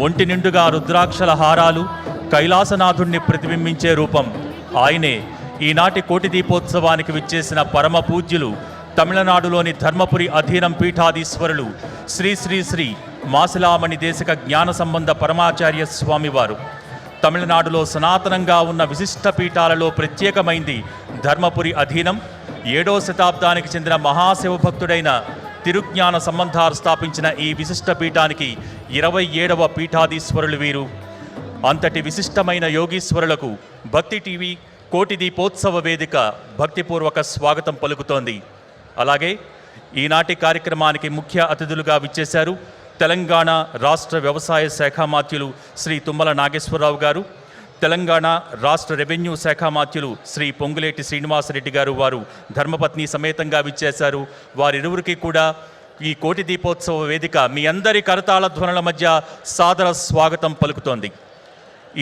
ఒంటి నిండుగా రుద్రాక్షల హారాలు, కైలాసనాథుణ్ణి ప్రతిబింబించే రూపం ఆయనే. ఈనాటి కోటి దీపోత్సవానికి విచ్చేసిన పరమ పూజ్యులు తమిళనాడులోని ధర్మపురి అధీనం పీఠాధీశ్వరులు శ్రీ శ్రీ శ్రీ మాసిలామణి దేశిక జ్ఞాన సంబంధ పరమాచార్య స్వామివారు. తమిళనాడులో సనాతనంగా ఉన్న విశిష్ట పీఠాలలో ప్రత్యేకమైంది ధర్మపురి అధీనం. 7వ శతాబ్దానికి చెందిన మహాశివభక్తుడైన తిరుజ్ఞాన సంబంధాలు స్థాపించిన ఈ విశిష్ట పీఠానికి 27వ పీఠాధీశ్వరులు వీరు. అంతటి విశిష్టమైన యోగీశ్వరులకు భక్తి టీవీ కోటి దీపోత్సవ వేదిక భక్తిపూర్వక స్వాగతం పలుకుతోంది. అలాగే ఈనాటి కార్యక్రమానికి ముఖ్య అతిథులుగా విచ్చేశారు తెలంగాణ రాష్ట్ర వ్యవసాయ శాఖ మాత్యులు శ్రీ తుమ్మల నాగేశ్వరరావు గారు, తెలంగాణ రాష్ట్ర రెవెన్యూ శాఖ మాత్యులు శ్రీ పొంగులేటి శ్రీనివాసరెడ్డి గారు. వారు ధర్మపత్ని సమేతంగా విచ్చేశారు. వారిరువురికి కూడా ఈ కోటి దీపోత్సవ వేదిక మీ అందరి కరతాళ ధ్వనుల మధ్య సాదర స్వాగతం పలుకుతోంది.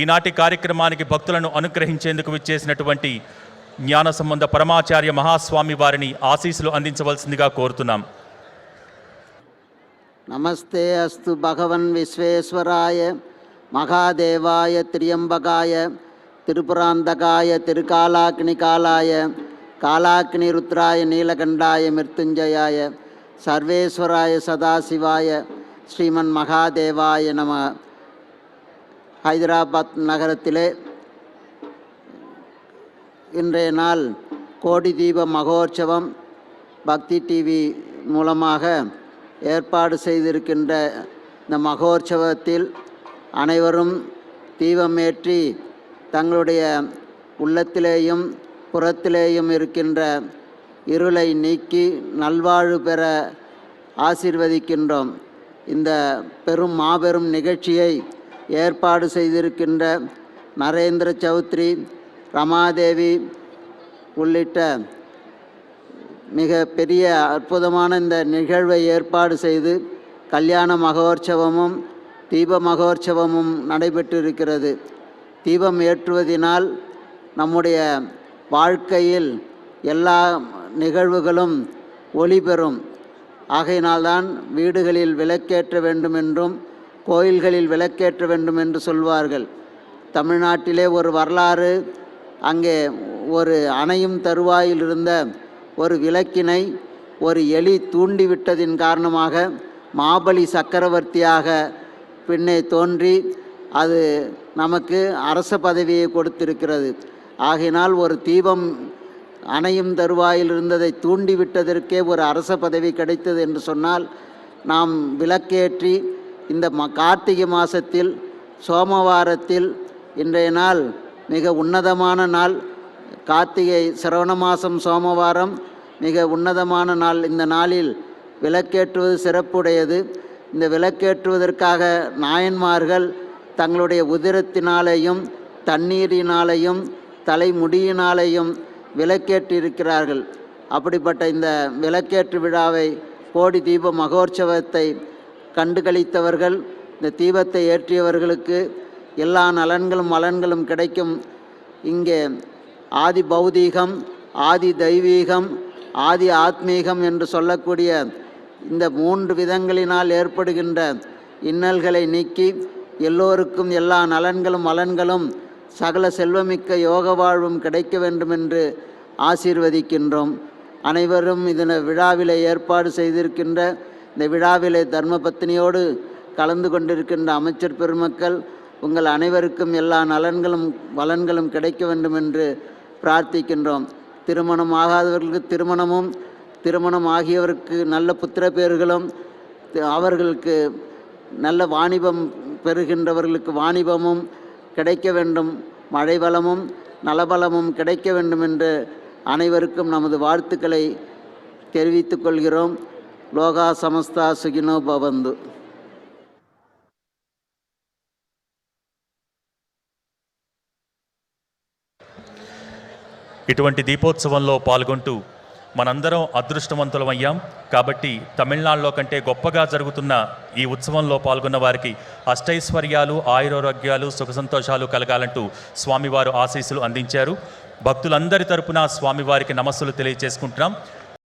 ఈనాటి కార్యక్రమానికి భక్తులను అనుగ్రహించేందుకు విచ్చేసినటువంటి జ్ఞాన సంబంధ పరమాచార్య మహాస్వామి వారిని ఆశీస్సులు అందించవలసిందిగా కోరుతున్నాం. నమస్తే అస్తు భగవన్ విశ్వేశ్వరాయ మహాదేవాయ త్ర్యంబకాయ త్రిపురాంతకాయ తిరుకాలాగ్నికాలాయ కాలాగ్ని రుద్రాయ నీలకంఠాయ మృత్యుంజయాయ சர்வேஸ்வராய சதாசிவாய ஸ்ரீமன் மகாதேவாய நம. ஹைதராபாத் நகரத்திலே இன்றைய நாள் கோடி தீப மகோற்சவம் பக்தி டிவி மூலமாக ஏற்பாடு செய்திருக்கின்ற இந்த மகோற்சவத்தில் அனைவரும் தீபமேற்றி தங்களுடைய உள்ளத்திலேயும் புறத்திலேயும் இருக்கின்ற இருளை நீக்கி நல்வாழ்வு பெற ஆசீர்வதிக்கின்றோம். இந்த பெரும் மாபெரும் நிகழ்ச்சியை ஏற்பாடு செய்திருக்கின்ற நரேந்திர சௌத்ரி, ரமாதேவி உள்ளிட்ட மிக பெரிய அற்புதமான இந்த நிகழ்வை ஏற்பாடு செய்து கல்யாண மகோற்சவமும் தீப மகோற்சவமும் நடைபெற்றிருக்கிறது. தீபம் ஏற்றுவதினால் நம்முடைய வாழ்க்கையில் எல்லா நிகழ்வுகளும் ஒளி பெறும். ஆகையினால்தான் வீடுகளில் விளக்கேற்ற வேண்டும் என்றும் கோயில்களில் விளக்கேற்ற வேண்டும் என்று சொல்வார்கள். தமிழ்நாட்டிலே ஒரு வரலாறு, அங்கே ஒரு அணையும் தருவாயில் இருந்த ஒரு விளக்கினை ஒரு எலி தூண்டிவிட்டதின் காரணமாக மாபலி சக்கரவர்த்தியாக பின்னே தோன்றி அது நமக்கு அரச பதவியை கொடுத்திருக்கிறது. ஆகையினால் ஒரு தீபம் அணையும் தருவாயில் இருந்ததை தூண்டிவிட்டதற்கே ஒரு அரச பதவி கிடைத்தது என்று சொன்னால், நாம் விளக்கேற்றி இந்த கார்த்திகை மாதத்தில் சோமவாரத்தில் இன்றைய நாள் மிக உன்னதமான நாள். கார்த்திகை சிரவண மாதம் சோமவாரம் மிக உன்னதமான நாள். இந்த நாளில் விளக்கேற்றுவது சிறப்புடையது. இந்த விளக்கேற்றுவதற்காக நாயன்மார்கள் தங்களுடைய உதிரத்தினாலேயும் தண்ணீரினாலேயும் தலைமுடியினாலேயும் விளக்கேற்றிருக்கிறார்கள். அப்படிப்பட்ட இந்த விளக்கேற்று விழாவை கோடி தீப மகோற்சவத்தை கண்டுகளித்தவர்கள், இந்த தீபத்தை ஏற்றியவர்களுக்கு எல்லா நலன்களும் மலன்களும் கிடைக்கும். இங்கே ஆதி பௌதீகம், ஆதி தெய்வீகம், ஆதி ஆத்மீகம் என்று சொல்லக்கூடிய இந்த 3 விதங்களினால் ஏற்படுகின்ற இன்னல்களை நீக்கி எல்லோருக்கும் எல்லா நலன்களும் மலன்களும் சகல செல்வமிக்க யோக வாழ்வும் கிடைக்க வேண்டும் என்று ஆசீர்வதிக்கின்றோம். அனைவரும் இதனை விழாவிலே ஏற்பாடு செய்திருக்கின்ற இந்த விழாவிலே தர்மபத்தினியோடு கலந்து கொண்டிருக்கின்ற அமைச்சர் பெருமக்கள் உங்கள் அனைவருக்கும் எல்லா நலன்களும் வளன்களும் கிடைக்க வேண்டும் என்று பிரார்த்திக்கின்றோம். திருமணம் ஆகாதவர்களுக்கு திருமணமும், திருமணம் ஆகியவருக்கு நல்ல புத்திர பேர்களும், அவர்களுக்கு நல்ல வாணிபம் பெறுகின்றவர்களுக்கு வாணிபமும் கிடைக்க வேண்டும், மழை வளமும் நலபலமும் கிடைக்க வேண்டும் என்று அனைவருக்கும் நமது வாழ்த்துக்களை தெரிவித்துக் கொள்கிறோம். லோகா சமஸ்தா சுகினோ பவந்து. ఇటువంటి దీపోత్సవంలో పాల్గొంటూ మనందరం అదృష్టవంతులమయ్యాం. కాబట్టి తమిళనాడులో కంటే గొప్పగా జరుగుతున్న ఈ ఉత్సవంలో పాల్గొన్న వారికి అష్టైశ్వర్యాలు, ఆయురారోగ్యాలు, సుఖ సంతోషాలు కలగాలంటూ స్వామివారు ఆశీస్సులు అందించారు. భక్తులందరి తరపున స్వామివారికి నమస్సులు తెలియజేసుకుంటున్నాం.